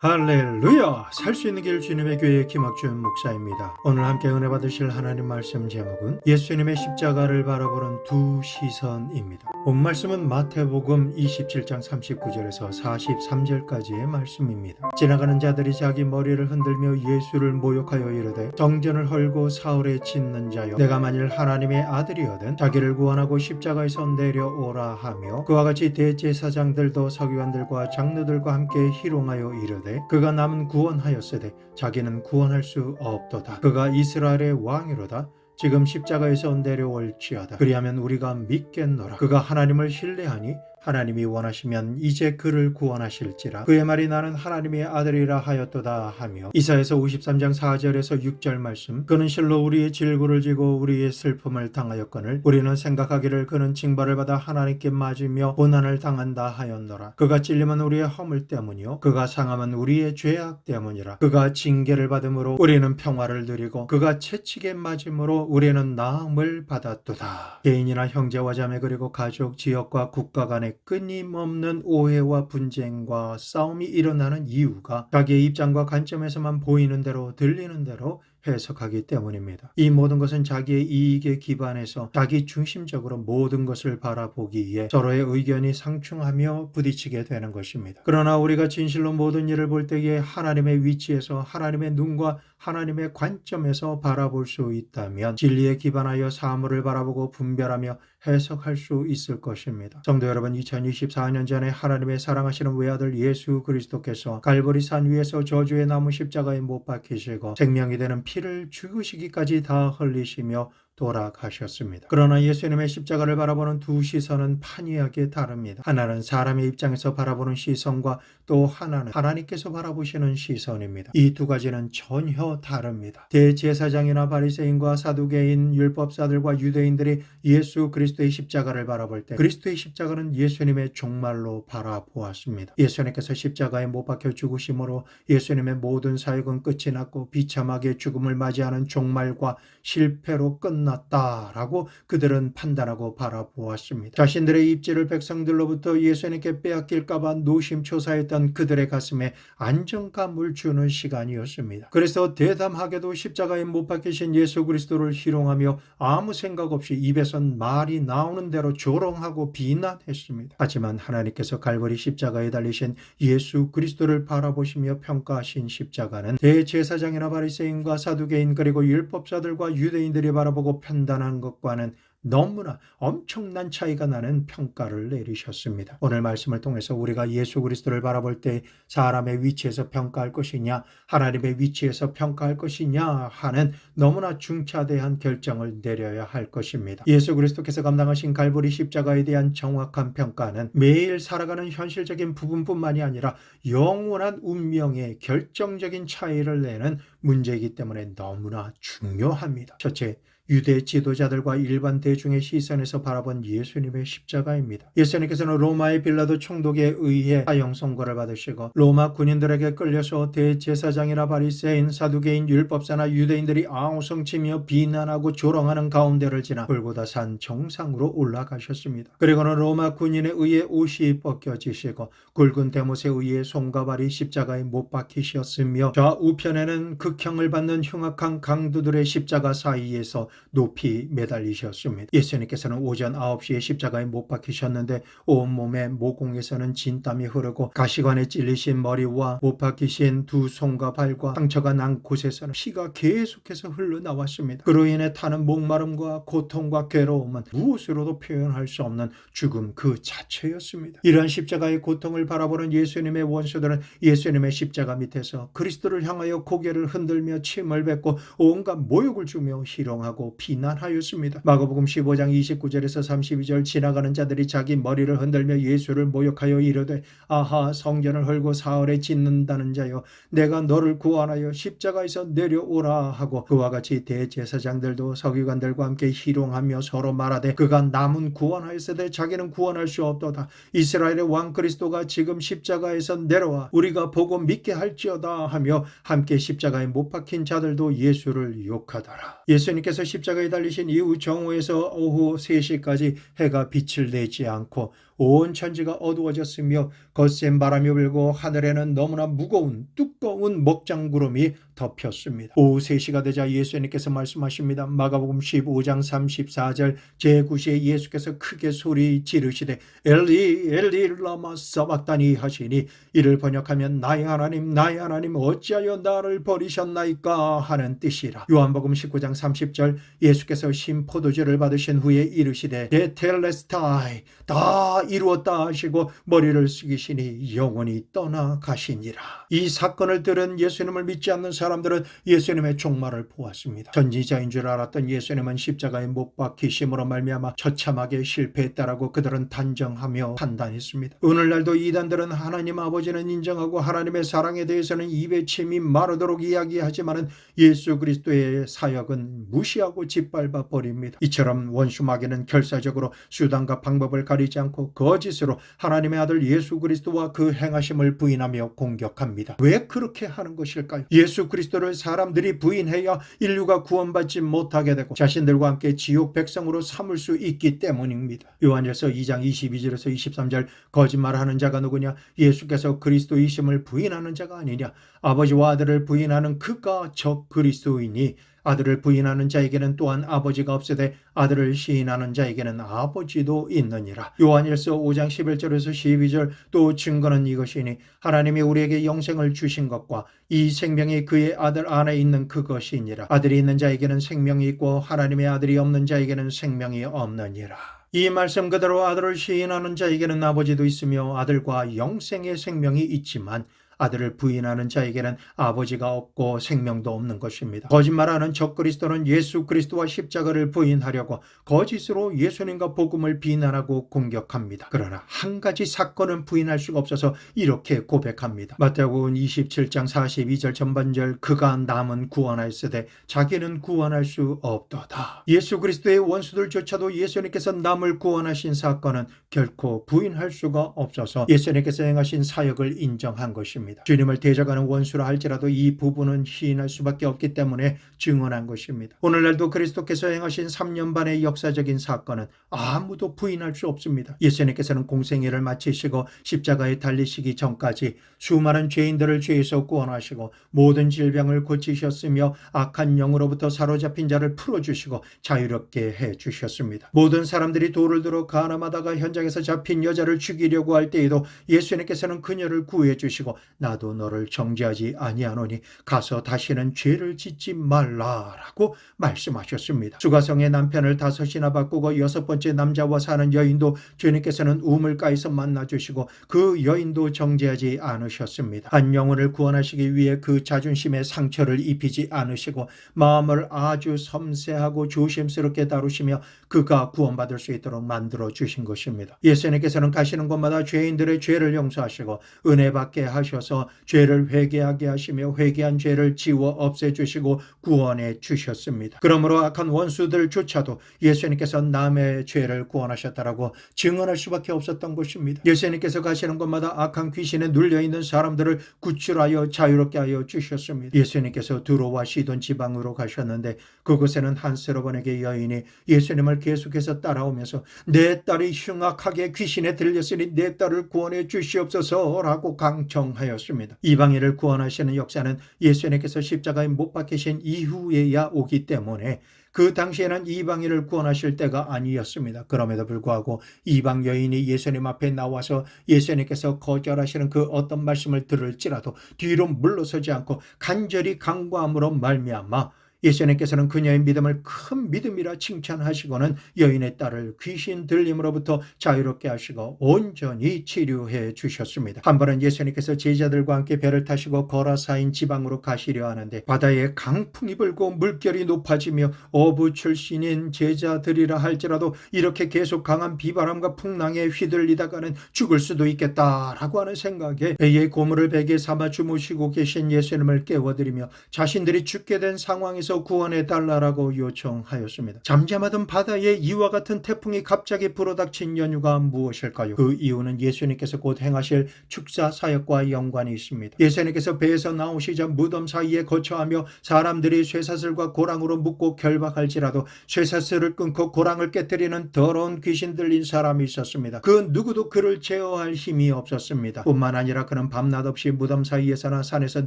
할렐루야! 살 수 있는 길 주님의 교회 김학준 목사입니다. 오늘 함께 은혜 받으실 하나님 말씀 제목은 예수님의 십자가를 바라보는 두 시선입니다. 본 말씀은 마태복음 27장 39절에서 43절까지의 말씀입니다. 지나가는 자들이 자기 머리를 흔들며 예수를 모욕하여 이르되 정전을 헐고 사흘에 짓는 자여 내가 만일 하나님의 아들이거든 자기를 구원하고 십자가에서 내려오라 하며 그와 같이 대제사장들도 서기관들과 장로들과 함께 희롱하여 이르되 그가 남은 구원하였으되 자기는 구원할 수 없도다. 그가 이스라엘의 왕이로다. 지금 십자가에서 내려올지어다. 그리하면 우리가 믿겠노라. 그가 하나님을 신뢰하니 하나님이 원하시면 이제 그를 구원하실지라. 그의 말이 나는 하나님의 아들이라 하였도다 하며 이사야서 53장 4절에서 6절 말씀 그는 실로 우리의 질고를 지고 우리의 슬픔을 당하였거늘 우리는 생각하기를 그는 징벌을 받아 하나님께 맞으며 고난을 당한다 하였노라. 그가 찔림은 우리의 허물 때문이요 그가 상함은 우리의 죄악 때문이라. 그가 징계를 받음으로 우리는 평화를 누리고 그가 채찍에 맞음으로 우리는 나음을 받았도다. 개인이나 형제와 자매 그리고 가족, 지역과 국가 간의 끊임없는 오해와 분쟁과 싸움이 일어나는 이유가 자기의 입장과 관점에서만 보이는 대로 들리는 대로 해석하기 때문입니다. 이 모든 것은 자기의 이익에 기반해서 자기 중심적으로 모든 것을 바라보기에 서로의 의견이 상충하며 부딪히게 되는 것입니다. 그러나 우리가 진실로 모든 일을 볼 때에 하나님의 위치에서 하나님의 눈과 하나님의 관점에서 바라볼 수 있다면 진리에 기반하여 사물을 바라보고 분별하며 해석할 수 있을 것입니다. 성도 여러분, 2024년 전에 하나님의 사랑하시는 외아들 예수 그리스도께서 갈보리산 위에서 저주의 나무 십자가에 못 박히시고 생명이 되는 피를 죽으시기까지 다 흘리시며 돌아가셨습니다. 그러나 예수님의 십자가를 바라보는 두 시선은 판이하게 다릅니다. 하나는 사람의 입장에서 바라보는 시선과 또 하나는 하나님께서 바라보시는 시선입니다. 이 두 가지는 전혀 다릅니다. 대제사장이나 바리새인과 사두개인, 율법사들과 유대인들이 예수 그리스도의 십자가를 바라볼 때 그리스도의 십자가는 예수님의 종말로 바라보았습니다. 예수님께서 십자가에 못 박혀 죽으심으로 예수님의 모든 사역은 끝이 났고 비참하게 죽음을 맞이하는 종말과 실패로 끝났다라고 그들은 판단하고 바라보았습니다. 자신들의 입지를 백성들로부터 예수님께 빼앗길까봐 노심초사했던 그들의 가슴에 안정감을 주는 시간이었습니다. 그래서 대담하게도 십자가에 못 박히신 예수 그리스도를 희롱하며 아무 생각 없이 입에선 말이 나오는 대로 조롱하고 비난했습니다. 하지만 하나님께서 갈보리 십자가에 달리신 예수 그리스도를 바라보시며 평가하신 십자가는 대제사장이나 바리새인과 사두개인 그리고 율법사들과 유대인들이 바라보고 판단한 것과는 너무나 엄청난 차이가 나는 평가를 내리셨습니다. 오늘 말씀을 통해서 우리가 예수 그리스도를 바라볼 때 사람의 위치에서 평가할 것이냐 하나님의 위치에서 평가할 것이냐 하는 너무나 중차대한 결정을 내려야 할 것입니다. 예수 그리스도께서 감당하신 갈보리 십자가에 대한 정확한 평가는 매일 살아가는 현실적인 부분뿐만이 아니라 영원한 운명의 결정적인 차이를 내는 문제이기 때문에 너무나 중요합니다. 첫째, 유대 지도자들과 일반 대중의 시선에서 바라본 예수님의 십자가입니다. 예수님께서는 로마의 빌라도 총독에 의해 사형 선고를 받으시고 로마 군인들에게 끌려서 대제사장이나 바리새인, 사두개인, 율법사나 유대인들이 아우성치며 비난하고 조롱하는 가운데를 지나 골고다 산 정상으로 올라가셨습니다. 그리고는 로마 군인에 의해 옷이 벗겨지시고 굵은 대못에 의해 손과 발이 십자가에 못 박히셨으며 좌우편에는 극형을 받는 흉악한 강도들의 십자가 사이에서 높이 매달리셨습니다. 예수님께서는 오전 9시에 십자가에 못 박히셨는데 온몸에 모공에서는 진땀이 흐르고 가시관에 찔리신 머리와 못 박히신 두 손과 발과 상처가 난 곳에서는 피가 계속해서 흘러나왔습니다. 그로 인해 타는 목마름과 고통과 괴로움은 무엇으로도 표현할 수 없는 죽음 그 자체였습니다. 이러한 십자가의 고통을 바라보는 예수님의 원수들은 예수님의 십자가 밑에서 그리스도를 향하여 고개를 흔들며 침을 뱉고 온갖 모욕을 주며 희롱하고 비난하였습니다. 마가복음 15장 29절에서 32절 지나가는 자들이 자기 머리를 흔들며 예수를 모욕하여 이르되 아하 성전을 헐고 사흘에 짓는다는 자여 내가 너를 구원하여 십자가에서 내려오라 하고 그와 같이 대제사장들도 서기관들과 함께 희롱하며 서로 말하되 그가 남은 구원하였으되 자기는 구원할 수 없도다. 이스라엘의 왕 그리스도가 지금 십자가에서 내려와 우리가 보고 믿게 할지어다 하며 함께 십자가에 못 박힌 자들도 예수를 욕하더라. 예수님께서 십자가에 달리신 이후 정오에서 오후 3시까지 해가 빛을 내지 않고 온 천지가 어두워졌으며 거센 바람이 불고 하늘에는 너무나 무거운 두꺼운 먹장구름이 덮였습니다. 오후 3시가 되자 예수님께서 말씀하십니다. 마가복음 15장 34절 제9시에 예수께서 크게 소리 지르시되 엘리 엘리 라마 사박다니 하시니 이를 번역하면 나의 하나님 어찌하여 나를 버리셨나이까 하는 뜻이라. 요한복음 19장 30절 예수께서 신 포도주를 받으신 후에 이르시되 데텔레스타이 다 이루었다 하시고 머리를 숙이시니 영원히 떠나가시니라. 이 사건을 들은 예수님을 믿지 않는 사람들은 예수님의 종말을 보았습니다. 선지자인 줄 알았던 예수님은 십자가에 못 박히심으로 말미암아 처참하게 실패했다라고 그들은 단정하며 판단했습니다. 오늘날도 이단들은 하나님 아버지는 인정하고 하나님의 사랑에 대해서는 입에 침이 마르도록 이야기하지만 예수 그리스도의 사역은 무시하고 짓밟아 버립니다. 이처럼 원수 마귀는 결사적으로 수단과 방법을 가리지 않고 거짓으로 하나님의 아들 예수 그리스도와 그 행하심을 부인하며 공격합니다. 왜 그렇게 하는 것일까요? 예수 그리스도를 사람들이 부인해야 인류가 구원받지 못하게 되고 자신들과 함께 지옥 백성으로 삼을 수 있기 때문입니다. 요한일서 2장 22절에서 23절 거짓말하는 자가 누구냐? 예수께서 그리스도이심을 부인하는 자가 아니냐? 아버지와 아들을 부인하는 그가 적 그리스도이니 아들을 부인하는 자에게는 또한 아버지가 없으되 아들을 시인하는 자에게는 아버지도 있느니라. 요한일서 5장 11절에서 12절 또 증거는 이것이니 하나님이 우리에게 영생을 주신 것과 이 생명이 그의 아들 안에 있는 그것이니라. 아들이 있는 자에게는 생명이 있고 하나님의 아들이 없는 자에게는 생명이 없느니라. 이 말씀 그대로 아들을 시인하는 자에게는 아버지도 있으며 아들과 영생의 생명이 있지만 아들을 부인하는 자에게는 아버지가 없고 생명도 없는 것입니다. 거짓말하는 적그리스도는 예수 그리스도와 십자가를 부인하려고 거짓으로 예수님과 복음을 비난하고 공격합니다. 그러나 한 가지 사건은 부인할 수가 없어서 이렇게 고백합니다. 마태복음 27장 42절 전반절 그가 남은 구원하였으되 자기는 구원할 수 없도다. 예수 그리스도의 원수들조차도 예수님께서 남을 구원하신 사건은 결코 부인할 수가 없어서 예수님께서 행하신 사역을 인정한 것입니다. 주님을 대적하는 원수라 할지라도 이 부분은 시인할 수밖에 없기 때문에 증언한 것입니다. 오늘날도 그리스도께서 행하신 3년 반의 역사적인 사건은 아무도 부인할 수 없습니다. 예수님께서는 공생애를 마치시고 십자가에 달리시기 전까지 수많은 죄인들을 죄에서 구원하시고 모든 질병을 고치셨으며 악한 영으로부터 사로잡힌 자를 풀어주시고 자유롭게 해주셨습니다. 모든 사람들이 돌을 들어 가늠하다가 현장에서 잡힌 여자를 죽이려고 할 때에도 예수님께서는 그녀를 구해주시고 나도 너를 정죄하지 아니하노니 가서 다시는 죄를 짓지 말라라고 말씀하셨습니다. 수가성의 남편을 5이나 바꾸고 6번째 남자와 사는 여인도 주님께서는 우물가에서 만나주시고 그 여인도 정죄하지 않으셨습니다. 한 영혼을 구원하시기 위해 그 자존심에 상처를 입히지 않으시고 마음을 아주 섬세하고 조심스럽게 다루시며 그가 구원받을 수 있도록 만들어 주신 것입니다. 예수님께서는 가시는 곳마다 죄인들의 죄를 용서하시고 은혜 받게 하셔서 죄를 회개하게 하시며 회개한 죄를 지워 없애주시고 구원해 주셨습니다. 그러므로 악한 원수들조차도 예수님께서 남의 죄를 구원하셨다라고 증언할 수밖에 없었던 것입니다. 예수님께서 가시는 곳마다 악한 귀신에 눌려있는 사람들을 구출하여 자유롭게 하여 주셨습니다. 예수님께서 두로와 시돈 지방으로 가셨는데 그곳에는 한 스로번에게 여인이 예수님을 계속해서 따라오면서 내 딸이 흉악하게 귀신에 들렸으니 내 딸을 구원해 주시옵소서라고 강청하였습니다. 이방인을 구원하시는 역사는 예수님께서 십자가에 못 박히신 이후에야 오기 때문에 그 당시에는 이방인을 구원하실 때가 아니었습니다. 그럼에도 불구하고 이방 여인이 예수님 앞에 나와서 예수님께서 거절하시는 그 어떤 말씀을 들을지라도 뒤로 물러서지 않고 간절히 간구함으로 말미암아 예수님께서는 그녀의 믿음을 큰 믿음이라 칭찬하시고는 여인의 딸을 귀신 들림으로부터 자유롭게 하시고 온전히 치료해 주셨습니다. 한 번은 예수님께서 제자들과 함께 배를 타시고 거라사인 지방으로 가시려 하는데 바다에 강풍이 불고 물결이 높아지며 어부 출신인 제자들이라 할지라도 이렇게 계속 강한 비바람과 풍랑에 휘둘리다가는 죽을 수도 있겠다라고 하는 생각에 배의 고물을 베개 삼아 주무시고 계신 예수님을 깨워드리며 자신들이 죽게 된 상황에서 예수님께서 구원해달라고 요청하였습니다. 잠잠하던 바다에 이와 같은 태풍이 갑자기 불어닥친 연유가 무엇일까요? 그 이유는 예수님께서 곧 행하실 축사 사역과 연관이 있습니다. 예수님께서 배에서 나오시자 무덤 사이에 거처하며 사람들이 쇠사슬과 고랑으로 묶고 결박할지라도 쇠사슬을 끊고 고랑을 깨뜨리는 더러운 귀신 들린 사람이 있었습니다. 그 누구도 그를 제어할 힘이 없었습니다. 뿐만 아니라 그는 밤낮 없이 무덤 사이에서나 산에서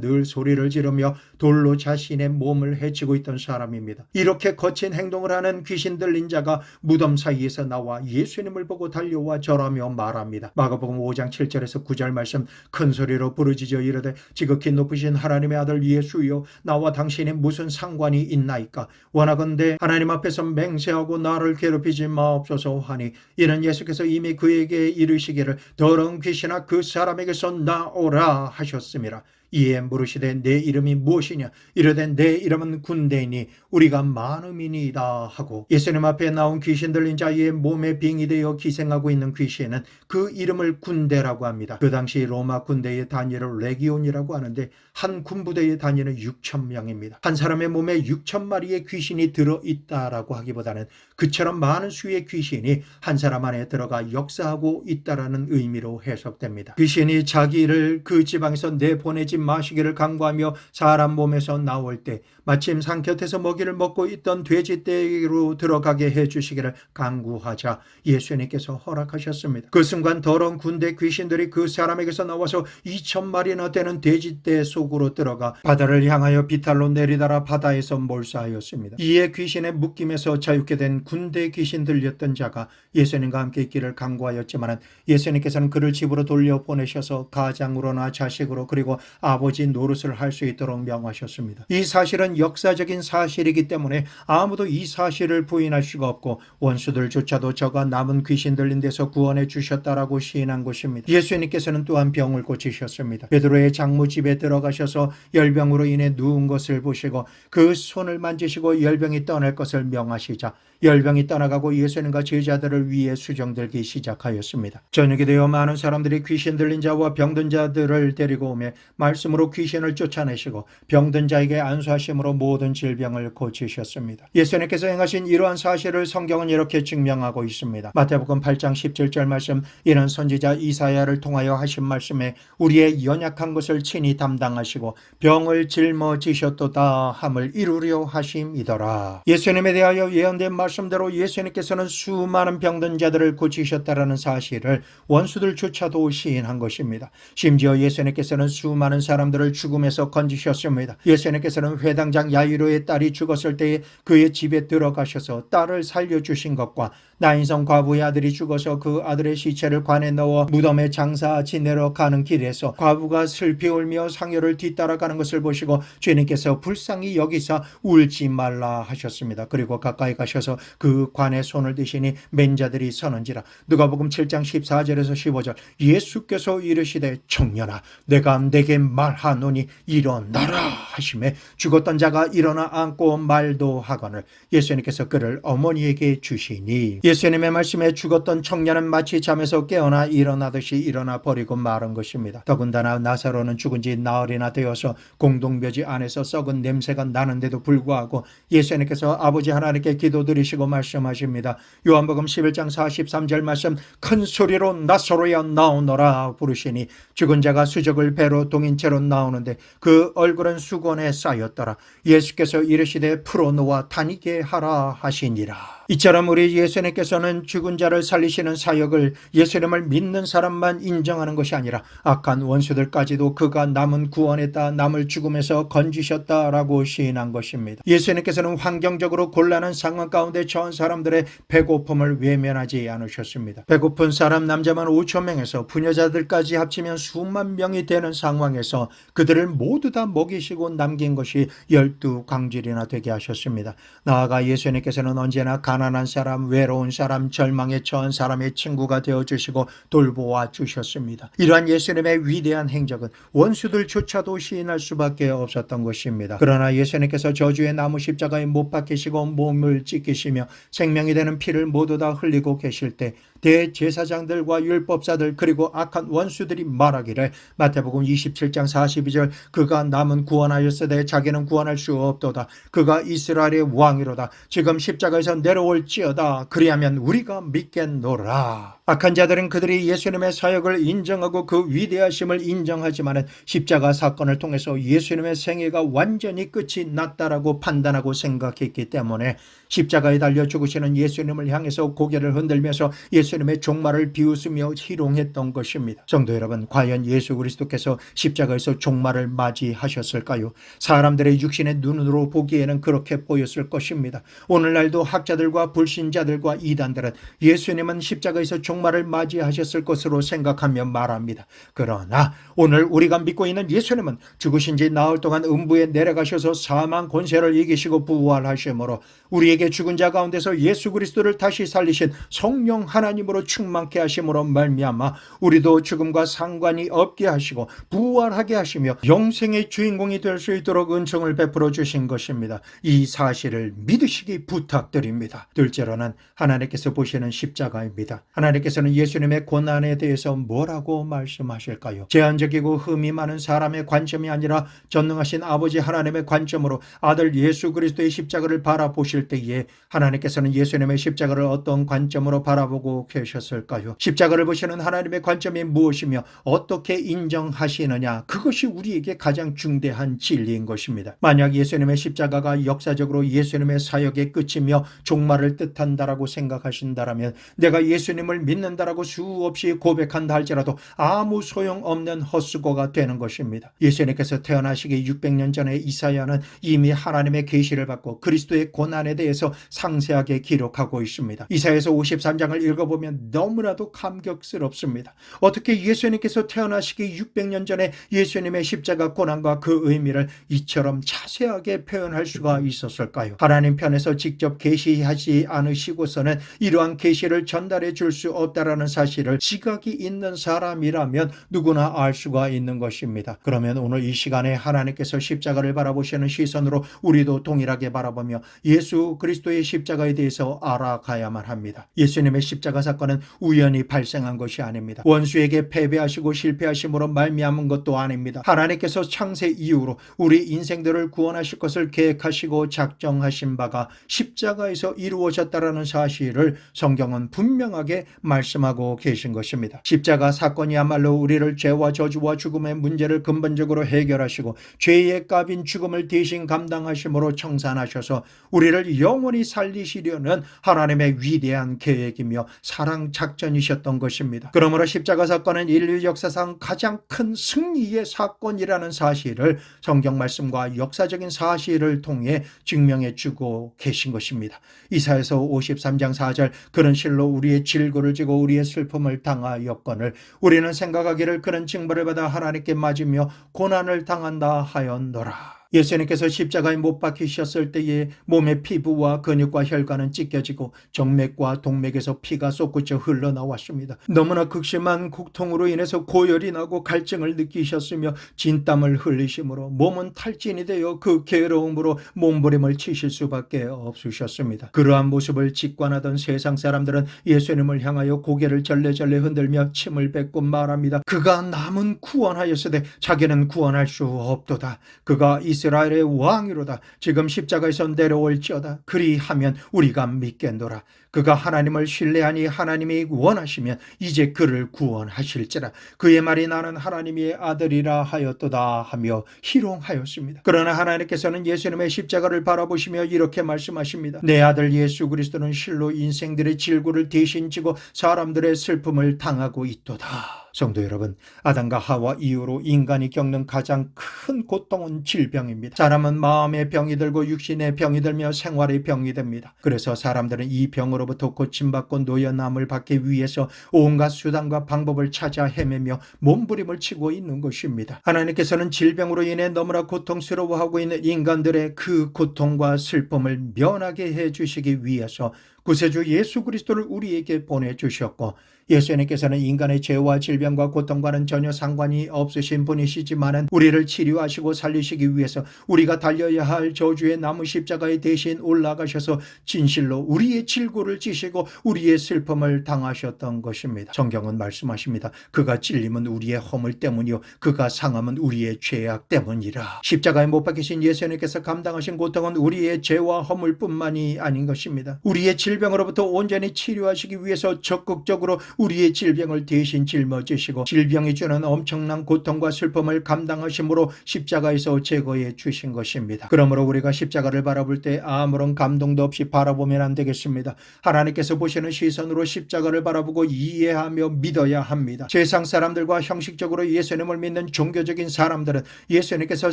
늘 소리를 지르며 돌로 자신의 몸을 해치고 있던 사람입니다. 이렇게 거친 행동을 하는 귀신 들린 자가 무덤 사이에서 나와 예수님을 보고 달려와 절하며 말합니다. 마가복음 5장 7절에서 9절 말씀, 큰 소리로 부르짖어 이르되 지극히 높으신 하나님의 아들 예수여, 나와 당신이 무슨 상관이 있나이까? 원하건대 하나님 앞에서 맹세하고 나를 괴롭히지 마옵소서 하니, 이는 예수께서 이미 그에게 이르시기를 더러운 귀신아 그 사람에게서 나오라 하셨습니다. 이에 물으시되 내 이름이 무엇이냐? 이르되 내 이름은 군대이니 우리가 많음이니이다 하고, 예수님 앞에 나온 귀신 들린 자의 몸에 빙이 되어 기생하고 있는 귀신은 그 이름을 군대라고 합니다. 그 당시 로마 군대의 단위를 레기온이라고 하는데 한 군부대의 단위는 6,000명입니다. 한 사람의 몸에 6,000마리의 귀신이 들어있다라고 하기보다는 그처럼 많은 수의 귀신이 한 사람 안에 들어가 역사하고 있다라는 의미로 해석됩니다. 귀신이 자기를 그 지방에서 내보내지 마시기를 간구하며 사람 몸에서 나올 때 마침 산 곁에서 먹이를 먹고 있던 돼지떼로 들어가게 해주시기를 간구하자 예수님께서 허락하셨습니다. 그 순간 더러운 군대 귀신들이 그 사람에게서 나와서 2,000마리나 되는 돼지떼 속으로 들어가 바다를 향하여 비탈로 내리다라 바다에서 몰사하였습니다. 이에 귀신의 묶임에서 자유케 된 군대 귀신 들렸던 자가 예수님과 함께 있기를 간구하였지만 예수님께서는 그를 집으로 돌려보내셔서 가장으로나 자식으로 그리고 아버지 노릇을 할 수 있도록 명하셨습니다. 이 사실은 역사적인 사실이기 때문에 아무도 이 사실을 부인할 수가 없고 원수들조차도 저가 남은 귀신 들린 데서 구원해 주셨다라고 시인한 것입니다. 예수님께서는 또한 병을 고치셨습니다. 베드로의 장모 집에 들어가셔서 열병으로 인해 누운 것을 보시고 그 손을 만지시고 열병이 떠날 것을 명하시자 열병이 떠나가고 예수님과 제자들을 위해 수정들기 시작하였습니다. 저녁이 되어 많은 사람들이 귀신 들린 자와 병든 자들을 데리고 오며 말씀으로 귀신을 쫓아내시고 병든 자에게 안수하심으로 모든 질병을 고치셨습니다. 예수님께서 행하신 이러한 사실을 성경은 이렇게 증명하고 있습니다. 마태복음 8장 17절 말씀, 이는 선지자 이사야를 통하여 하신 말씀에 우리의 연약한 것을 친히 담당하시고 병을 짊어지셨도다 함을 이루려 하심이더라. 예수님에 대하여 예언된 말씀대로 예수님께서는 수많은 병든 자들을 고치셨다라는 사실을 원수들조차도 시인한 것입니다. 심지어 예수님께서는 수많은 사람들을 죽음에서 건지셨습니다. 예수님께서는 회당장 야이로의 딸이 죽었을 때에 그의 집에 들어가셔서 딸을 살려주신 것과 나인성 과부의 아들이 죽어서 그 아들의 시체를 관에 넣어 무덤에 장사 지내러 가는 길에서 과부가 슬피 울며 상여를 뒤따라가는 것을 보시고 주님께서 불쌍히 여기사 울지 말라 하셨습니다. 그리고 가까이 가셔서 그 관에 손을 대시니 맨자들이 서는지라. 누가복음 7장 14절에서 15절, 예수께서 이르시되 청년아 내가 내게 말하노니 일어나라 하시매 죽었던 자가 일어나 앉고 말도 하거늘 예수님께서 그를 어머니에게 주시니, 예수님의 말씀에 죽었던 청년은 마치 잠에서 깨어나 일어나듯이 일어나 버리고 마른 것입니다. 더군다나 나사로는 죽은 지 나흘이나 되어서 공동묘지 안에서 썩은 냄새가 나는데도 불구하고 예수님께서 아버지 하나님께 기도드리시고 말씀하십니다. 요한복음 11장 43절 말씀, 큰 소리로 나사로야 나오너라 부르시니 죽은 자가 수적을 배로 동인 채로 나오는데 그 얼굴은 수건에 쌓였더라. 예수께서 이르시되 풀어놓아 다니게 하라 하시니라. 이처럼 우리 예수님께서는 죽은 자를 살리시는 사역을 예수님을 믿는 사람만 인정하는 것이 아니라 악한 원수들까지도 그가 남은 구원했다, 남을 죽음에서 건지셨다라고 시인한 것입니다. 예수님께서는 환경적으로 곤란한 상황 가운데 처한 사람들의 배고픔을 외면하지 않으셨습니다. 배고픈 사람 남자만 5,000명에서 부녀자들까지 합치면 수만 명이 되는 상황에서 그들을 모두 다 먹이시고 남긴 것이 12광질이나 되게 하셨습니다. 나아가 예수님께서는 언제나 가난한 사람, 외로운 사람, 절망에 처한 사람의 친구가 되어주시고 돌보아 주셨습니다. 이러한 예수님의 위대한 행적은 원수들조차도 시인할 수밖에 없었던 것입니다. 그러나 예수님께서 저주의 나무 십자가에 못 박히시고 몸을 찢기시며 생명이 되는 피를 모두 다 흘리고 계실 때 대제사장들과 율법사들 그리고 악한 원수들이 말하기를 마태복음 27장 42절 그가 남은 구원하였으되 자기는 구원할 수 없도다. 그가 이스라엘의 왕이로다. 지금 십자가에서 내려올지어다. 그리하면 우리가 믿겠노라. 악한 자들은 그들이 예수님의 사역을 인정하고 그 위대하심을 인정하지만 십자가 사건을 통해서 예수님의 생애가 완전히 끝이 났다라고 판단하고 생각했기 때문에 십자가에 달려 죽으시는 예수님을 향해서 고개를 흔들면서 예수님의 종말을 비웃으며 희롱했던 것입니다. 성도 여러분, 과연 예수 그리스도께서 십자가에서 종말을 맞이하셨을까요? 사람들의 육신의 눈으로 보기에는 그렇게 보였을 것입니다. 오늘날도 학자들과 불신자들과 이단들은 예수님은 십자가에서 종말을 맞이하셨을 것으로 생각하며 말합니다. 그러나 오늘 우리가 믿고 있는 예수님은 죽으신 지 나흘 동안 음부에 내려가셔서 사망 권세를 이기시고 부활하심으로 우리에게 죽은 자 가운데서 예수 그리스도를 다시 살리신 성령 하나님으로 충만케 하심으로 말미암아 우리도 죽음과 상관이 없게 하시고 부활하게 하시며 영생의 주인공이 될 수 있도록 은총을 베풀어 주신 것입니다. 이 사실을 믿으시기 부탁드립니다. 둘째로는 하나님께서 보시는 십자가입니다. 하나님께서는 예수님의 고난에 대해서 뭐라고 말씀하실까요? 제한적이고 흠이 많은 사람의 관점이 아니라 전능하신 아버지 하나님의 관점으로 아들 예수 그리스도의 십자가를 바라보실 때에 하나님께서는 예수님의 십자가를 어떤 관점으로 바라보고 계셨을까요? 십자가를 보시는 하나님의 관점이 무엇이며 어떻게 인정하시느냐? 그것이 우리에게 가장 중대한 진리인 것입니다. 만약 예수님의 십자가가 역사적으로 예수님의 사역의 끝이며 종말을 뜻한다라고 생각하신다면 내가 예수님을 믿는다라고 수없이 고백한다 할지라도 아무 소용없는 헛수고가 되는 것입니다. 예수님께서 태어나시기 600년 전에 이사야는 이미 하나님의 계시를 받고 그리스도의 고난에 대해서 상세하게 기록하고 있습니다. 이사야서 53장을 읽어보면 너무나도 감격스럽습니다. 어떻게 예수님께서 태어나시기 600년 전에 예수님의 십자가 고난과 그 의미를 이처럼 자세하게 표현할 수가 있었을까요? 하나님 편에서 직접 계시하지 않으시고서는 이러한 계시를 전달해 줄 수 없다라는 사실을 지각이 있는 사람이라면 누구나 알 수가 있는 것입니다. 그러면 오늘 이 시간에 하나님께서 십자가를 바라보시는 시선으로 우리도 동일하게 바라보며 예수 그리스도의 십자가에 대해서 알아가야만 합니다. 예수님의 십자가 사건은 우연히 발생한 것이 아닙니다. 원수에게 패배하시고 실패하심으로 말미암은 것도 아닙니다. 하나님께서 창세 이후로 우리 인생들을 구원하실 것을 계획하시고 작정하신 바가 십자가에서 이루어졌다라는 사실을 성경은 분명하게 말씀하고 계신 것입니다. 십자가 사건이야말로 우리를 죄와 저주와 죽음의 문제를 근본적으로 해결하시고 죄의 값인 죽음을 대신 감당하심으로 청산하셔서 우리를 영원히 살리시려는 하나님의 위대한 계획이며 사랑 작전이셨던 것입니다. 그러므로 십자가 사건은 인류 역사상 가장 큰 승리의 사건이라는 사실을 성경 말씀과 역사적인 사실을 통해 증명해 주고 계신 것입니다. 이사야서 53장 4절 그는 실로 우리의 질고를 지고 우리의 슬픔을 당하였거늘 우리는 생각하기를 그는 징벌을 받아 하나님께 맞으며 고난을 당한다 하였노라. 예수님께서 십자가에 못 박히셨을 때에 몸의 피부와 근육과 혈관은 찢겨지고 정맥과 동맥에서 피가 쏟구쳐 흘러나왔습니다. 너무나 극심한 고통으로 인해서 고열이 나고 갈증을 느끼셨으며 진땀을 흘리심으로 몸은 탈진이 되어 그 괴로움으로 몸부림을 치실 수밖에 없으셨습니다. 그러한 모습을 직관하던 세상 사람들은 예수님을 향하여 고개를 절레절레 흔들며 침을 뱉고 말합니다. 그가 남은 구원하였으되 자기는 구원할 수 없도다. 그가 이스라엘의 왕이로다. 지금 십자가에서 내려올지어다. 그리하면 우리가 믿겠노라. 그가 하나님을 신뢰하니 하나님이 원하시면 이제 그를 구원하실지라. 그의 말이 나는 하나님의 아들이라 하였도다 하며 희롱하였습니다. 그러나 하나님께서는 예수님의 십자가를 바라보시며 이렇게 말씀하십니다. 내 아들 예수 그리스도는 실로 인생들의 질고를 대신 지고 사람들의 슬픔을 당하고 있도다. 성도 여러분, 아담과 하와 이후로 인간이 겪는 가장 큰 고통은 질병입니다. 사람은 마음의 병이 들고 육신의 병이 들며 생활의 병이 됩니다. 그래서 사람들은 이 병으로부터 고침받고 노여남을 받기 위해서 온갖 수단과 방법을 찾아 헤매며 몸부림을 치고 있는 것입니다. 하나님께서는 질병으로 인해 너무나 고통스러워하고 있는 인간들의 그 고통과 슬픔을 면하게 해주시기 위해서 구세주 예수 그리스도를 우리에게 보내주셨고 예수님께서는 인간의 죄와 질병과 고통과는 전혀 상관이 없으신 분이시지만은 우리를 치료하시고 살리시기 위해서 우리가 달려야 할 저주의 나무 십자가에 대신 올라가셔서 진실로 우리의 질고를 지시고 우리의 슬픔을 당하셨던 것입니다. 성경은 말씀하십니다. 그가 찔림은 우리의 허물 때문이요 그가 상함은 우리의 죄악 때문이라. 십자가에 못 박히신 예수님께서 감당하신 고통은 우리의 죄와 허물뿐만이 아닌 것입니다. 우리의 질병으로부터 온전히 치료하시기 위해서 적극적으로 우리의 질병을 대신 짊어지시고 질병이 주는 엄청난 고통과 슬픔을 감당하심으로 십자가에서 제거해 주신 것입니다. 그러므로 우리가 십자가를 바라볼 때 아무런 감동도 없이 바라보면 안 되겠습니다. 하나님께서 보시는 시선으로 십자가를 바라보고 이해하며 믿어야 합니다. 세상 사람들과 형식적으로 예수님을 믿는 종교적인 사람들은 예수님께서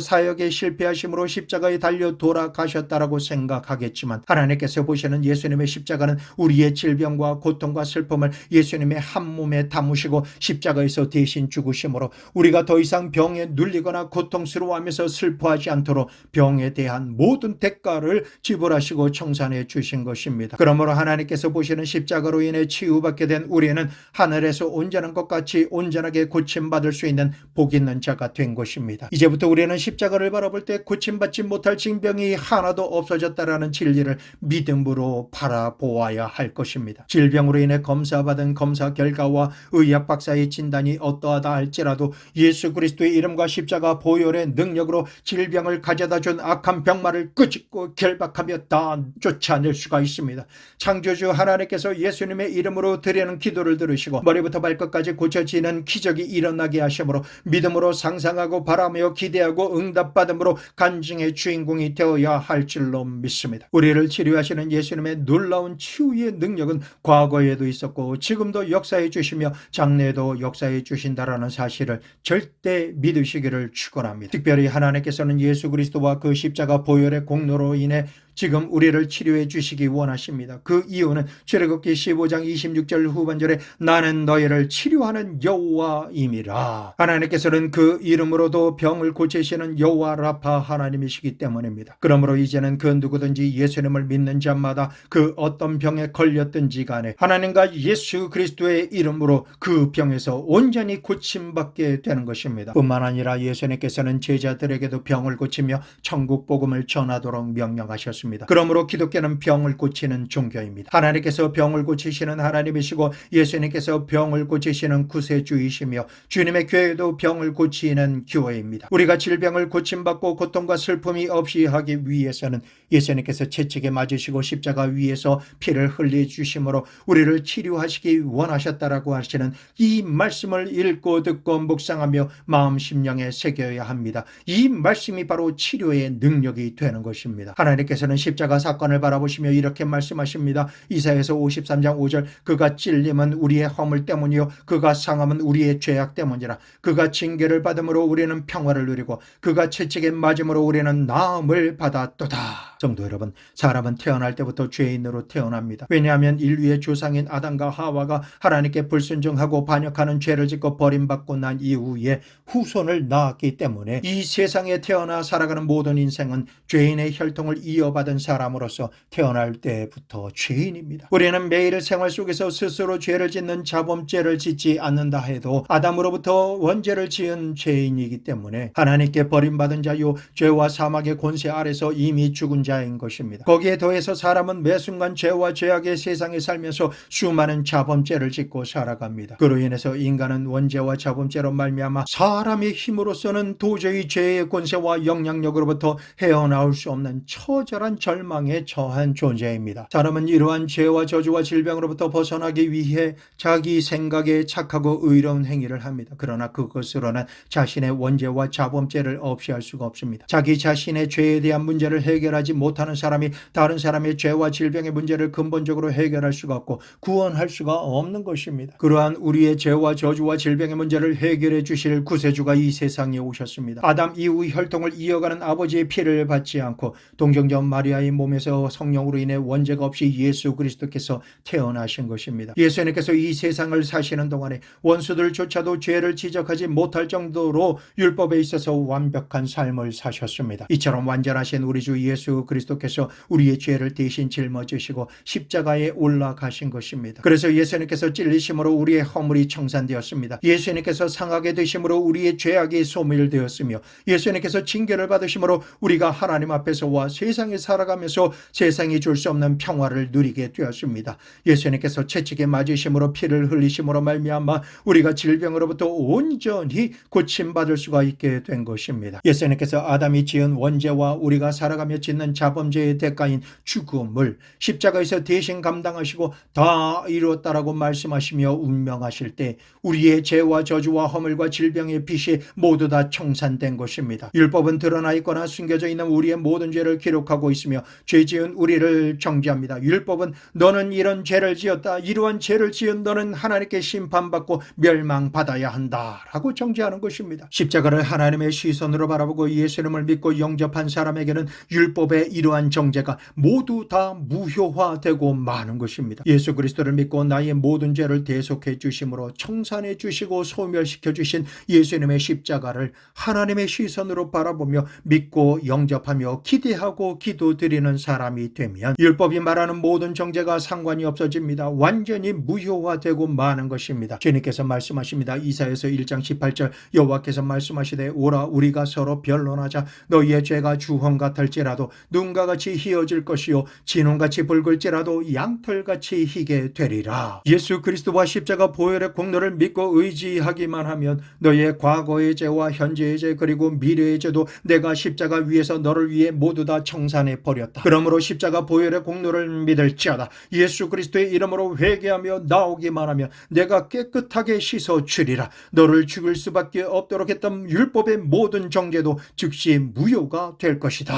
사역에 실패하심으로 십자가에 달려 돌아가셨다라고 생각하겠지만 하나님께서 보시는 예수님의 십자가는 우리의 질병과 고통과 슬픔을 예수님의 한 몸에 담으시고 십자가에서 대신 죽으심으로 우리가 더 이상 병에 눌리거나 고통스러워하면서 슬퍼하지 않도록 병에 대한 모든 대가를 지불하시고 청산해 주신 것입니다. 그러므로 하나님께서 보시는 십자가로 인해 치유받게 된 우리는 하늘에서 온전한 것 같이 온전하게 고침받을 수 있는 복 있는 자가 된 것입니다. 이제부터 우리는 십자가를 바라볼 때 고침받지 못할 징병이 하나도 없어졌다라는 진리를 믿음으로 바라보아야 할 것입니다. 질병으로 인해 검사받은 검사 결과와 의학 박사의 진단이 어떠하다 할지라도 예수 그리스도의 이름과 십자가 보혈의 능력으로 질병을 가져다 준 악한 병마를 끄집고 결박하며 다 쫓아낼 수가 있습니다. 창조주 하나님께서 예수님의 이름으로 드리는 기도를 들으시고 머리부터 발끝까지 고쳐지는 기적이 일어나게 하심으로 믿음으로 상상하고 바라며 기대하고 응답받음으로 간증의 주인공이 되어야 할 줄로 믿습니다. 우리를 치료하시는 예수님의 놀라운 치유의 능력은 과거에도 있었고 지금도 역사해 주시며 장래에도 역사해 주신다라는 사실을 절대 믿으시기를 축원합니다. 특별히 하나님께서는 예수 그리스도와 그 십자가 보혈의 공로로 인해 지금 우리를 치료해 주시기 원하십니다. 그 이유는 출애굽기 15장 26절 후반절에 나는 너희를 치료하는 여호와임이라. 하나님께서는 그 이름으로도 병을 고치시는 여호와 라파 하나님이시기 때문입니다. 그러므로 이제는 그 누구든지 예수님을 믿는 자마다 그 어떤 병에 걸렸든지 간에 하나님과 예수 그리스도의 이름으로 그 병에서 온전히 고침받게 되는 것입니다. 뿐만 아니라 예수님께서는 제자들에게도 병을 고치며 천국 복음을 전하도록 명령하셨습니다. 그러므로 기독교는 병을 고치는 종교입니다. 하나님께서 병을 고치시는 하나님이시고 예수님께서 병을 고치시는 구세주이시며 주님의 교회도 병을 고치는 교회입니다. 우리가 질병을 고침받고 고통과 슬픔이 없이 하기 위해서는 예수님께서 채찍에 맞으시고 십자가 위에서 피를 흘려주심으로 우리를 치료하시기 원하셨다라고 하시는 이 말씀을 읽고 듣고 묵상하며 마음 심령에 새겨야 합니다. 이 말씀이 바로 치료의 능력이 되는 것입니다. 하나님께서는 십자가 사건을 바라보시며 이렇게 말씀하십니다. 이사야서 53장 5절 그가 찔림은 우리의 허물 때문이요 그가 상함은 우리의 죄악 때문이라. 그가 징계를 받음으로 우리는 평화를 누리고 그가 채찍에 맞음으로 우리는 나음을 받았도다. 성도 여러분, 사람은 태어날 때부터 죄인으로 태어납니다. 왜냐하면 인류의 조상인 아담과 하와가 하나님께 불순종하고 반역하는 죄를 짓고 버림받고 난 이후에 후손을 낳았기 때문에 이 세상에 태어나 살아가는 모든 인생은 죄인의 혈통을 이어받은 사람으로서 태어날 때부터 죄인입니다. 우리는 매일 생활 속에서 스스로 죄를 짓는 자범죄를 짓지 않는다 해도 아담으로부터 원죄를 지은 죄인이기 때문에 하나님께 버림받은 자요 죄와 사막의 권세 아래서 이미 죽은 자인 것입니다. 거기에 더해서 사람은 매 순간 죄와 죄악의 세상에 살면서 수많은 자범죄를 짓고 살아갑니다. 그로 인해서 인간은 원죄와 자범죄로 말미암아 사람의 힘으로서는 도저히 죄의 권세와 영향력으로부터 헤어나올 수 없는 처절한 절망에 처한 존재입니다. 사람은 이러한 죄와 저주와 질병으로부터 벗어나기 위해 자기 생각에 착하고 의로운 행위를 합니다. 그러나 그것으로는 자신의 원죄와 자범죄를 없이할 수가 없습니다. 자기 자신의 죄에 대한 문제를 해결하지 못하는 사람이 다른 사람의 죄와 질병의 문제를 근본적으로 해결할 수가 없고 구원할 수가 없는 것입니다. 그러한 우리의 죄와 저주와 질병의 문제를 해결해 주실 구세주가 이 세상에 오셨습니다. 아담 이후 혈통을 이어가는 아버지의 피를 받지 않고 동정녀 마리 마리아의 몸에서 성령으로 인해 원죄가 없이 예수 그리스도께서 태어나신 것입니다. 예수님께서 이 세상을 사시는 동안에 원수들조차도 죄를 지적하지 못할 정도로 율법에 있어서 완벽한 삶을 사셨습니다. 이처럼 완전하신 우리 주 예수 그리스도께서 우리의 죄를 대신 짊어지시고 십자가에 올라가신 것입니다. 그래서 예수님께서 찔리심으로 우리의 허물이 청산되었습니다. 예수님께서 상하게 되심으로 우리의 죄악이 소멸되었으며 예수님께서 징계를 받으심으로 우리가 하나님 앞에서와 세상에 살아가면서 세상이 줄 수 없는 평화를 누리게 되었습니다. 예수님께서 채찍에 맞으심으로 피를 흘리심으로 말미암아 우리가 질병으로부터 온전히 고침받을 수가 있게 된 것입니다. 예수님께서 아담이 지은 원죄와 우리가 살아가며 짓는 자범죄의 대가인 죽음을 십자가에서 대신 감당하시고 다 이루었다라고 말씀하시며 운명하실 때 우리의 죄와 저주와 허물과 질병의 빚이 모두 다 청산된 것입니다. 율법은 드러나 있거나 숨겨져 있는 우리의 모든 죄를 기록하고 있으며 죄 지은 우리를 정죄합니다. 율법은 너는 이런 죄를 지었다, 이러한 죄를 지은 너는 하나님께 심판받고 멸망받아야 한다 라고 정죄하는 것입니다. 십자가를 하나님의 시선으로 바라보고 예수님을 믿고 영접한 사람에게는 율법의 이러한 정죄가 모두 다 무효화되고 마는 것입니다. 예수 그리스도를 믿고 나의 모든 죄를 대속해 주심으로 청산해 주시고 소멸시켜 주신 예수님의 십자가를 하나님의 시선으로 바라보며 믿고 영접하며 기대하고 기도드리는 사람이 되면 율법이 말하는 모든 정죄가 상관이 없어집니다. 완전히 무효화되고 마는 것입니다. 주님께서 말씀하십니다. 이사야서 1장 18절 여호와께서 말씀하시되 오라 우리가 서로 변론하자. 너희의 죄가 주홍 같을지라도 눈과 같이 희어질 것이요 진홍같이 붉을지라도 양털같이 희게 되리라. 예수 그리스도와 십자가 보혈의 공로를 믿고 의지하기만 하면 너희의 과거의 죄와 현재의 죄 그리고 미래의 죄도 내가 십자가 위에서 너를 위해 모두 다 청산해 버렸다. 그러므로 십자가 보혈의 공로를 믿을지어다. 예수 그리스도의 이름으로 회개하며 나오기만 하면 내가 깨끗하게 씻어 주리라. 너를 죽일 수밖에 없도록 했던 율법의 모든 정죄도 즉시 무효가 될 것이다.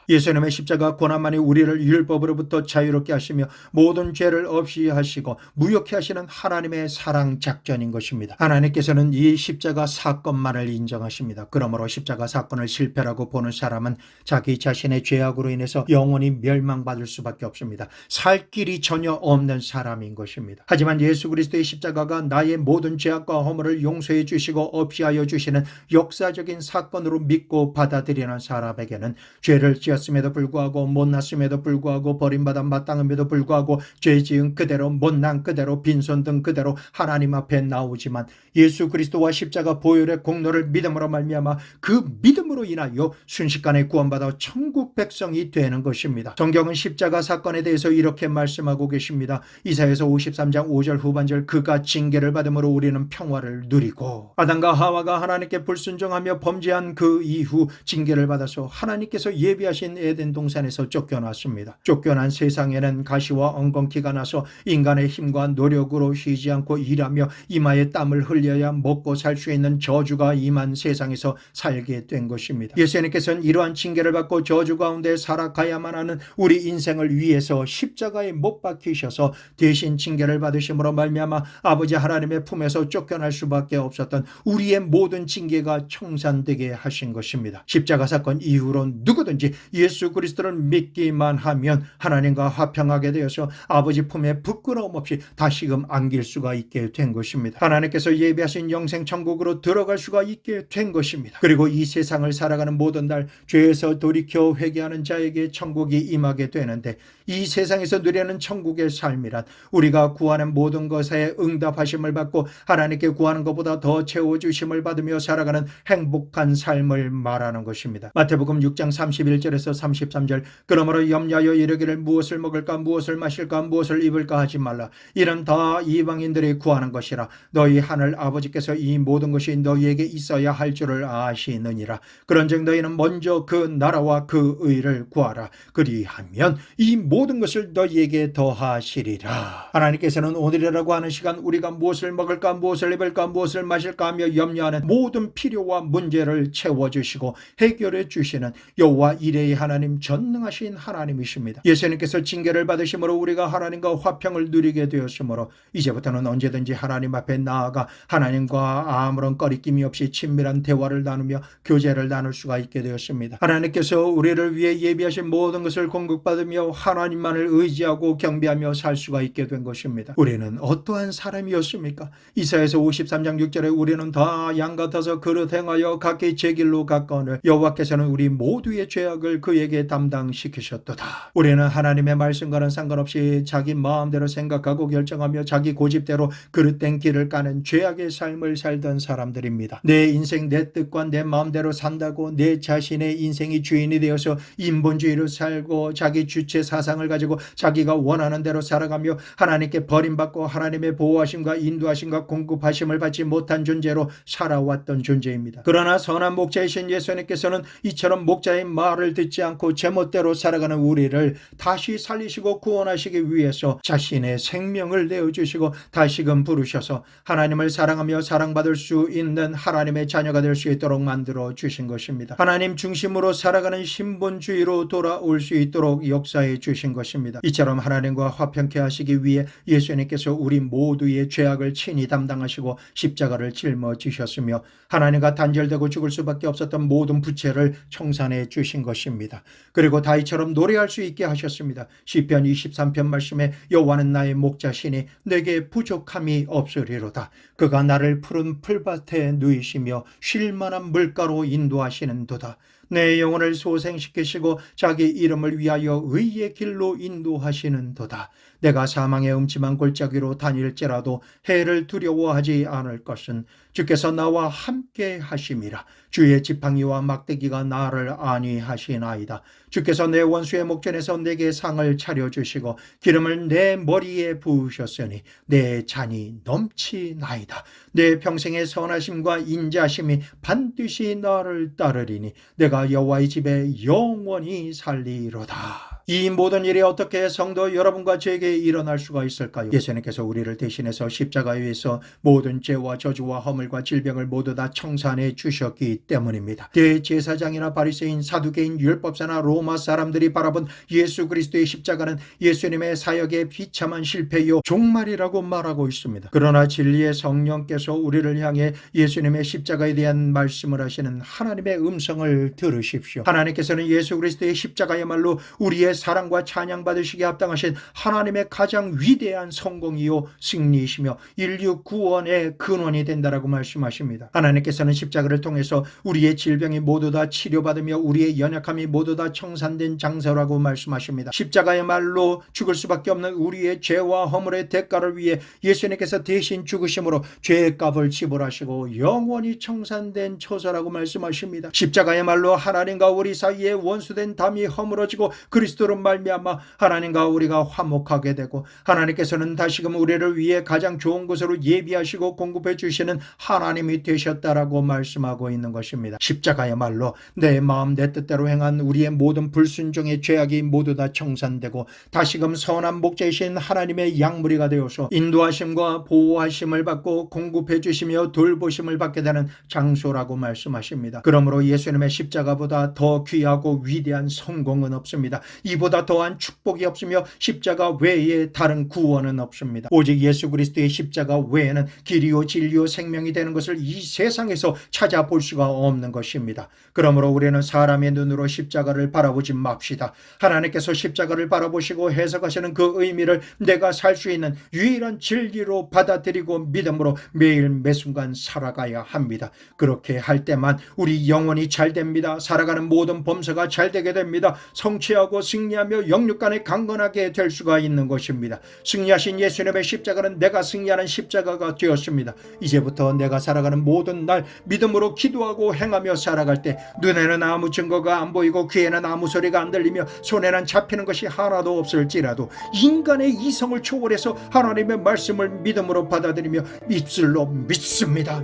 예수님의 십자가 고난만이 우리를 율법으로부터 자유롭게 하시며 모든 죄를 없이 하시고 무효케 하시는 하나님의 사랑 작전인 것입니다. 하나님께서는 이 십자가 사건만을 인정하십니다. 그러므로 십자가 사건을 실패라고 보는 사람은 자기 자신의 죄악으로 인해서 영원히 멸망받을 수밖에 없습니다. 살 길이 전혀 없는 사람인 것입니다. 하지만 예수 그리스도의 십자가가 나의 모든 죄악과 허물을 용서해 주시고 없이 하여 주시는 역사적인 사건으로 믿고 받아들이는 사람에게는 죄를 지었음에도 불구하고 못났음에도 불구하고 버림받아 마땅함에도 불구하고 죄 지은 그대로 못난 그대로 빈손 든 그대로 하나님 앞에 나오지만 예수 그리스도와 십자가 보혈의 공로를 믿음으로 말미암아 그 믿음으로 인하여 순식간에 구원받아 천국 백성이 되는 것입니다. 성경은 십자가 사건에 대해서 이렇게 말씀하고 계십니다. 이사야서 53장 5절 후반절 그가 징계를 받음으로 우리는 평화를 누리고 아담과 하와가 하나님께 불순종하며 범죄한 그 이후 징계를 받아서 하나님께서 예비하신 에덴 동산에서 쫓겨났습니다. 쫓겨난 세상에는 가시와 엉겅퀴가 나서 인간의 힘과 노력으로 쉬지 않고 일하며 이마에 땀을 흘려야 먹고 살 수 있는 저주가 임한 세상에서 살게 된 것입니다. 예수님께서는 이러한 징계를 받고 저주 가운데 살아가야만 하는 우리 인생을 위해서 십자가에 못 박히셔서 대신 징계를 받으심으로 말미암아 아버지 하나님의 품에서 쫓겨날 수밖에 없었던 우리의 모든 징계가 청산되게 하신 것입니다. 십자가 사건 이후로 누구든지 예수 그리스도를 믿기만 하면 하나님과 화평하게 되어서 아버지 품에 부끄러움 없이 다시금 안길 수가 있게 된 것입니다. 하나님께서 예비하신 영생 천국으로 들어갈 수가 있게 된 것입니다. 그리고 이 세상을 살아가는 모든 날 죄에서 돌이켜 회개하는 자에게 천국이 임하게 되는데 이 세상에서 누리는 천국의 삶이란 우리가 구하는 모든 것에 응답하심을 받고 하나님께 구하는 것보다 더 채워주심을 받으며 살아가는 행복한 삶을 말하는 것입니다. 마태복음 6장 31절에서 33절 그러므로 염려하여 이르기를 무엇을 먹을까 무엇을 마실까 무엇을 입을까 하지 말라. 이는 다 이방인들이 구하는 것이라. 너희 하늘 아버지께서 이 모든 것이 너희에게 있어야 할 줄을 아시느니라. 그런즉 너희는 먼저 그 나라와 그 의를 구하라. 그리하면 이 모든 것을 너희에게 더하시리라. 하나님께서는 오늘이라고 하는 시간 우리가 무엇을 먹을까 무엇을 입을까 무엇을 마실까 하며 염려하는 모든 필요와 문제를 채워주시고 해결해 주시는 여호와 이레의 하나님 전능하신 하나님이십니다. 예수님께서 징계를 받으심으로 우리가 하나님과 화평을 누리게 되었으므로 이제부터는 언제든지 하나님 앞에 나아가 하나님과 아무런 꺼리낌이 없이 친밀한 대화를 나누며 교제를 나눌 수가 있게 되었습니다. 하나님께서 우리를 위해 예비하신 모든 것을 공급받으며 하나님만을 의지하고 경배하며 살 수가 있게 된 것입니다. 우리는 어떠한 사람이었습니까? 이사야서 53장 6절에 우리는 다 양 같아서 그릇 행하여 각기 제 길로 가까우늘 여호와께서는 우리 모두의 죄악을 그에게 담당시키셨도다. 우리는 하나님의 말씀과는 상관없이 자기 마음대로 생각하고 결정하며 자기 고집대로 그릇된 길을 까는 죄악의 삶을 살던 사람들입니다. 내 인생 내 뜻과 내 마음대로 산다고 내 자신의 인생이 주인이 되어서 인본주의로 살고 자기 주체 사상을 가지고 자기가 원하는 대로 살아가며 하나님께 버림받고 하나님의 보호하심과 인도하심과 공급하심을 받지 못한 존재로 살아왔던 존재입니다. 그러나 선한 목자이신 예수님께서는 이처럼 목자의 말을 듣지 않고 제멋대로 살아가는 우리를 다시 살리시고 구원하시기 위해서 자신의 생명을 내어주시고 다시금 부르셔서 하나님을 사랑하며 사랑받을 수 있는 하나님의 자녀가 될 수 있도록 만들어 주신 것입니다. 하나님 중심으로 살아가는 신본주의로 돌아올 수 있도록 역사해 주신 것입니다. 이처럼 하나님과 화평케 하시기 위해 예수님께서 우리 모두의 죄악을 친히 담당하시고 십자가를 짊어지셨으며 하나님과 단절되고 죽을 수밖에 없었던 모든 부채를 청산해 주신 것입니다. 그리고 다윗처럼 노래할 수 있게 하셨습니다. 시편 23편 말씀에 여호와는 나의 목자시니 내게 부족함이 없으리로다. 그가 나를 푸른 풀밭에 누이시며 쉴 만한 물가로 인도하시는도다. 내 영혼을 소생시키시고 자기 이름을 위하여 의의 길로 인도하시는도다. 내가 사망의 음침한 골짜기로 다닐지라도 해를 두려워하지 않을 것은 주께서 나와 함께 하심이라. 주의 지팡이와 막대기가 나를 안위하시나이다. 주께서 내 원수의 목전에서 내게 상을 차려주시고 기름을 내 머리에 부으셨으니 내 잔이 넘치나이다. 내 평생의 선하심과 인자심이 반드시 나를 따르리니 내가 여호와의 집에 영원히 살리로다. 이 모든 일이 어떻게 성도 여러분과 저에게 일어날 수가 있을까요? 예수님께서 우리를 대신해서 십자가에 의해서 모든 죄와 저주와 허물과 질병을 모두 다 청산해 주셨기 때문입니다. 대제사장이나 바리새인, 사두개인, 율법사나 로마 사람들이 바라본 예수 그리스도의 십자가는 예수님의 사역의 비참한 실패요 종말이라고 말하고 있습니다. 그러나 진리의 성령께서 우리를 향해 예수님의 십자가에 대한 말씀을 하시는 하나님의 음성을 들으십시오. 하나님께서는 예수 그리스도의 십자가야말로 우리의 사랑과 찬양 받으시기에 합당하신 하나님의 가장 위대한 성공이요 승리이시며 인류 구원의 근원이 된다라고 말씀하십니다. 하나님께서는 십자가를 통해서 우리의 질병이 모두 다 치료받으며 우리의 연약함이 모두 다 청산된 장소라고 말씀하십니다. 십자가야말로 죽을 수밖에 없는 우리의 죄와 허물의 대가를 위해 예수님께서 대신 죽으심으로 죄의 값을 지불하시고 영원히 청산된 처소라고 말씀하십니다. 십자가야말로 하나님과 우리 사이에 원수된 담이 허물어지고 그리스도로 말미암아 하나님과 우리가 화목하게 되고 하나님께서는 다시금 우리를 위해 가장 좋은 곳으로 예비하시고 공급해 주시는 하나님이 되셨다라고 말씀하고 있는 것입니다. 십자가야말로 내 마음 내 뜻대로 행한 우리의 모든 불순종의 죄악이 모두 다 청산되고 다시금 선한 목자이신 하나님의 양무리가 되어서 인도하심과 보호하심을 받고 공급해 주시며 돌보심을 받게 되는 장소라고 말씀하십니다. 그러므로 예수님의 십자가보다 더 귀하고 위대한 성공은 없습니다. 이보다 더한 축복이 없으며 십자가 외에 다른 구원은 없습니다. 오직 예수 그리스도의 십자가 외에는 길이요 진리요 생명이 되는 것을 이 세상에서 찾아볼 수가 없는 것입니다. 그러므로 우리는 사람의 눈으로 십자가를 바라보지 맙시다. 하나님께서 십자가를 바라보시고 해석하시는 그 의미를 내가 살 수 있는 유일한 진리로 받아들이고 믿음으로 매일 매순간 살아가야 합니다. 그렇게 할 때만 우리 영혼이 잘 됩니다. 살아가는 모든 범사가 잘 되게 됩니다. 성취하고 승리하며 영육간에 강건하게 될 수가 있는 것입니다. 승리하신 예수님의 십자가는 내가 승리하는 십자가가 되었습니다. 이제부터 내가 살아가는 모든 날 믿음으로 기도하고 행하며 살아갈 때 눈에는 아무 증거가 안 보이고 귀에는 아무 소리가 안 들리며 손에는 잡히는 것이 하나도 없을지라도 인간의 이성을 초월해서 하나님의 말씀을 믿음으로 받아들이며 입술로 믿습니다.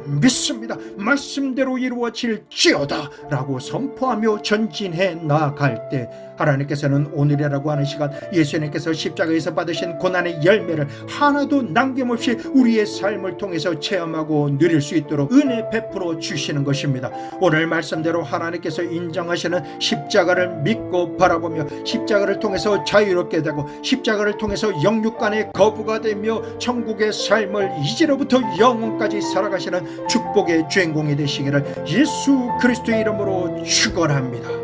말씀대로 이루어질지어다 라고 선포하며 전진해 나아갈 때 하나님께서는 주시는 오늘이라고 하는 시간, 예수님께서 십자가에서 받으신 고난의 열매를 하나도 남김없이 우리의 삶을 통해서 체험하고 누릴 수 있도록 은혜 베풀어 주시는 것입니다. 오늘 말씀대로 하나님께서 인정하시는 십자가를 믿고 바라보며 십자가를 통해서 자유롭게 되고 십자가를 통해서 영육간의 거부가 되며 천국의 삶을 이제로부터 영원까지 살아가시는 축복의 주인공이 되시기를 예수 그리스도의 이름으로 축원합니다.